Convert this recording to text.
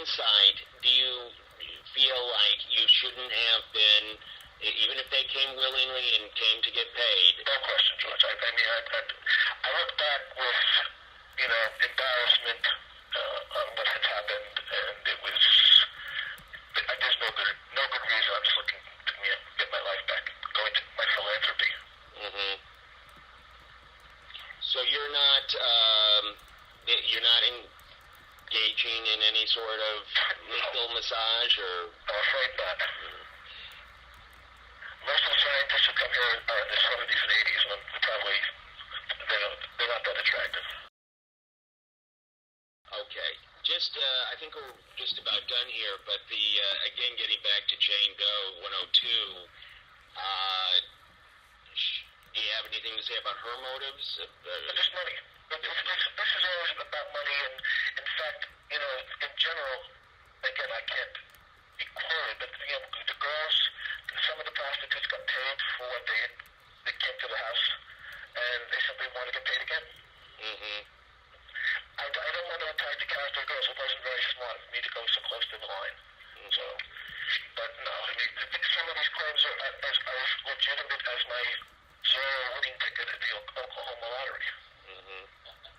hindsight, do you feel like you shouldn't have been, even if they came willingly and came to get paid? No question, George. I look back with, embarrassment on what had happened, and it was. There's no good reason. I'm just looking to get my life back, going to my philanthropy. Mm-hmm. So you're not engaging in any sort of legal massage, or? I'm afraid not. Most of the scientists who come here are in their 70s and 80s, and probably they're not that attractive. Okay. I think we're just about done here, but again, getting back to Jane Doe 102, do you have anything to say about her motives? Just money. This is always about money, and in fact, in general, again, I can't be quoted, but the girls, some of the prostitutes got paid for what they came to the house, and they simply want to get paid again. Mm-hmm. I don't want to attack the character of girls. It wasn't very smart of me to go so close to the line. Mm-hmm. So, but no, some of these claims are as legitimate as my zero winning ticket at the Oklahoma lottery.